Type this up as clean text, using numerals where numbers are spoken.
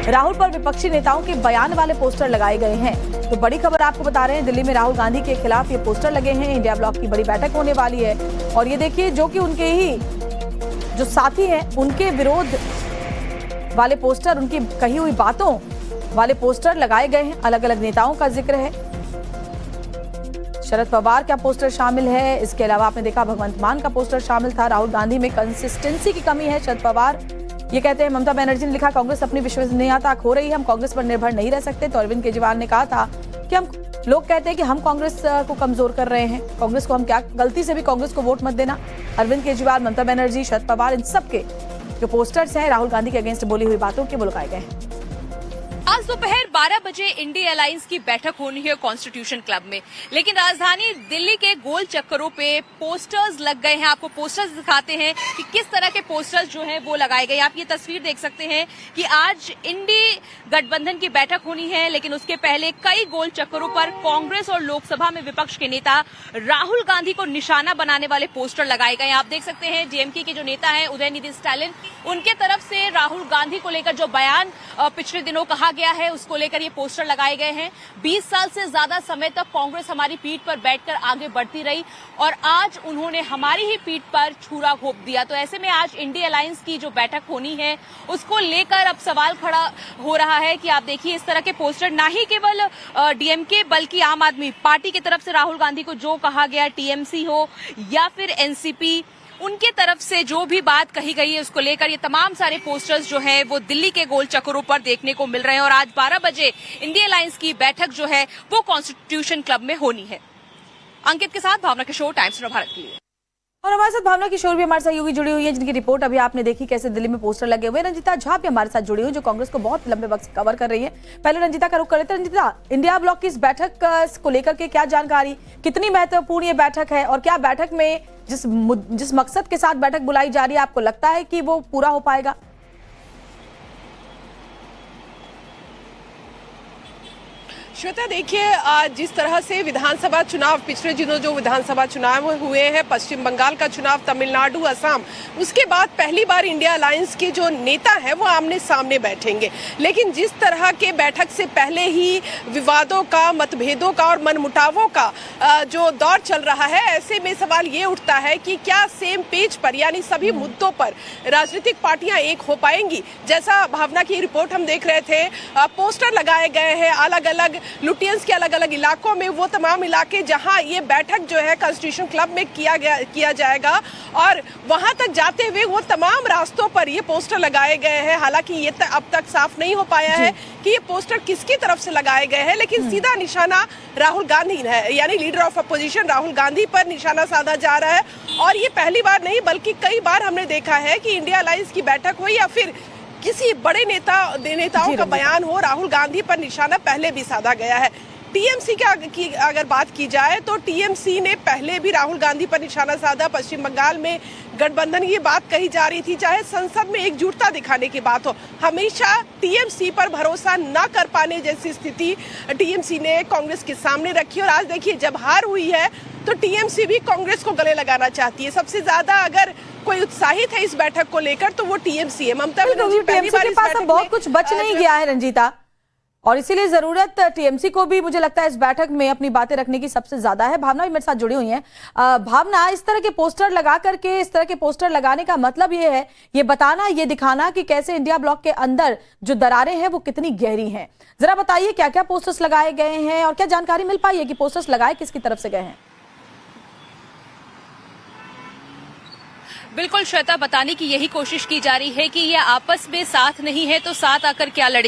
राहुल पर विपक्षी नेताओं के बयान वाले पोस्टर लगाए गए हैं। तो बड़ी खबर आपको बता रहे हैं, दिल्ली में राहुल गांधी के खिलाफ ये पोस्टर लगे हैं। इंडिया ब्लॉक की बड़ी बैठक होने वाली है और ये देखिए, जो कि उनके ही जो साथी हैं उनके विरोध वाले पोस्टर, उनकी कही हुई बातों वाले पोस्टर लगाए गए हैं। अलग अलग नेताओं का जिक्र है। शरद पवार का पोस्टर शामिल है। इसके अलावा आपने देखा भगवंत मान का पोस्टर शामिल था। राहुल गांधी में कंसिस्टेंसी की कमी है। शरद पवार ये कहते हैं, ममता बनर्जी ने लिखा, कांग्रेस अपनी विश्वसनीयता खो रही है, हम कांग्रेस पर निर्भर नहीं रह सकते। तो अरविंद केजरीवाल ने कहा था कि लोग कहते हैं कि हम कांग्रेस को कमजोर कर रहे हैं, कांग्रेस को हम क्या, गलती से भी कांग्रेस को वोट मत देना। अरविंद केजरीवाल, ममता बनर्जी, शरद पवार, इन सबके जो पोस्टर्स हैं राहुल गांधी के अगेंस्ट बोली हुई बातों के, वो लगाए गए हैं। आज दोपहर 12 बजे इंडिया अलायंस की बैठक होनी है कॉन्स्टिट्यूशन क्लब में, लेकिन राजधानी दिल्ली के गोल चक्करों पे पोस्टर्स लग गए हैं। आपको पोस्टर्स दिखाते हैं कि किस तरह के पोस्टर्स जो हैं वो लगाए गए। आप ये तस्वीर देख सकते हैं कि आज इंडी गठबंधन की बैठक होनी है, लेकिन उसके पहले कई गोल चक्करों पर कांग्रेस और लोकसभा में विपक्ष के नेता राहुल गांधी को निशाना बनाने वाले पोस्टर लगाए गए। आप देख सकते हैं डीएमके के जो नेता हैं उदयनिधि स्टालिन, उनके तरफ से राहुल गांधी को लेकर जो बयान पिछले दिनों कहा गया है उसको लेकर ये पोस्टर लगाए गए हैं। 20 साल से ज्यादा समय तक कांग्रेस हमारी पीठ पर बैठकर आगे बढ़ती रही और आज उन्होंने हमारी ही पीठ पर छुरा घोंप दिया। तो ऐसे में आज इंडिया अलायंस की जो बैठक होनी है उसको लेकर अब सवाल खड़ा हो रहा है कि आप देखिए, इस तरह के पोस्टर ना ही केवल डीएमके बल्कि आम आदमी पार्टी की तरफ से राहुल गांधी को जो कहा गया, टीएमसी हो या फिर एनसीपी, उनके तरफ से जो भी बात कही गई है उसको लेकर ये तमाम सारे पोस्टर्स जो है वो दिल्ली के गोल चक्करों पर देखने को मिल रहे हैं। और आज 12 बजे इंडिया अलायंस की बैठक जो है वो कॉन्स्टिट्यूशन क्लब में होनी है। अंकित के साथ भावना किशोर, टाइम्स ऑफ भारत के लिए। और हमारे साथ भावना किशोर भी हमारे साथ जुड़ी हुई है, जिनकी रिपोर्ट अभी आपने देखी कैसे दिल्ली में पोस्टर लगे हुए। रंजीता झा भी हमारे साथ जुड़ी हुई, जो कांग्रेस को बहुत लंबे वक्त से कवर कर रही है। पहले रंजीता का रुख कर लेते हैं। रंजीता, इंडिया ब्लॉक की इस बैठक को लेकर के क्या जानकारी, कितनी महत्वपूर्ण ये बैठक है और क्या बैठक में जिस मकसद के साथ बैठक बुलाई जा रही है, आपको लगता है कि वो पूरा हो पाएगा? श्वेता, देखिए, जिस तरह से विधानसभा चुनाव पिछले दिनों जो विधानसभा चुनाव हुए हैं, पश्चिम बंगाल का चुनाव, तमिलनाडु, असम, उसके बाद पहली बार इंडिया अलायंस के जो नेता है वो आमने सामने बैठेंगे। लेकिन जिस तरह के बैठक से पहले ही विवादों का, मतभेदों का और मनमुटावों का जो दौर चल रहा है, ऐसे में सवाल ये उठता है कि क्या सेम पेज पर, यानी सभी मुद्दों पर राजनीतिक पार्टियां एक हो पाएंगी। जैसा भावना की रिपोर्ट हम देख रहे थे, पोस्टर लगाए गए हैं अलग अलग लुटियंस के अलग अलग इलाकों में, वो तमाम इलाके जहां ये बैठक जो है कॉन्स्टिट्यूशन क्लब में किया जाएगा, और वहां तक जाते हुए वो तमाम रास्तों पर ये पोस्टर लगाए गए हैं। हालांकि ये अब तक साफ नहीं हो पाया है कि ये पोस्टर किसकी तरफ से लगाए गए हैं, लेकिन सीधा निशाना राहुल गांधी है, यानी leader of opposition Rahul Gandhi पर निशाना साधा जा रहा है। और ये पहली बार नहीं बल्कि कई बार हमने देखा है कि इंडिया अलायंस की बैठक हो या फिर किसी बड़े नेताओं का बयान हो, राहुल गांधी पर निशाना पहले भी साधा गया है। टीएमसी की अगर बात की जाए तो टीएमसी ने पहले भी राहुल गांधी पर निशाना साधा। पश्चिम बंगाल में गठबंधन की बात कही जा रही थी, चाहे संसद में एकजुटता दिखाने की बात हो, हमेशा टीएमसी पर भरोसा न कर पाने जैसी स्थिति टीएमसी ने कांग्रेस के सामने रखी। और आज देखिए, जब हार हुई है तो टीएमसी भी कांग्रेस को गले लगाना चाहती है। सबसे ज्यादा अगर कोई उत्साहित है इस बैठक को लेकर तो वो टीएमसी है। ममता बनर्जी पहली बार इस बैठक में बहुत कुछ बच नहीं गया है रंजीता, और इसीलिए जरूरत टीएमसी को भी, मुझे लगता है, इस बैठक में अपनी बातें रखने की सबसे ज्यादा है। भावना भी मेरे साथ जुड़ी हुई है। भावना, इस तरह के पोस्टर लगा करके, इस तरह के पोस्टर लगाने का मतलब ये है, ये बताना, ये दिखाना कि कैसे इंडिया ब्लॉक के अंदर जो दरारें हैं वो कितनी गहरी हैं। जरा बताइए क्या क्या पोस्टर्स लगाए गए हैं और क्या जानकारी मिल पाई है कि पोस्टर्स लगाए किसकी तरफ से गए हैं? बिल्कुल श्वेता, बताने की यही कोशिश की जा रही है कि ये आपस में साथ नहीं है तो साथ आकर क्या लड़ेंगे।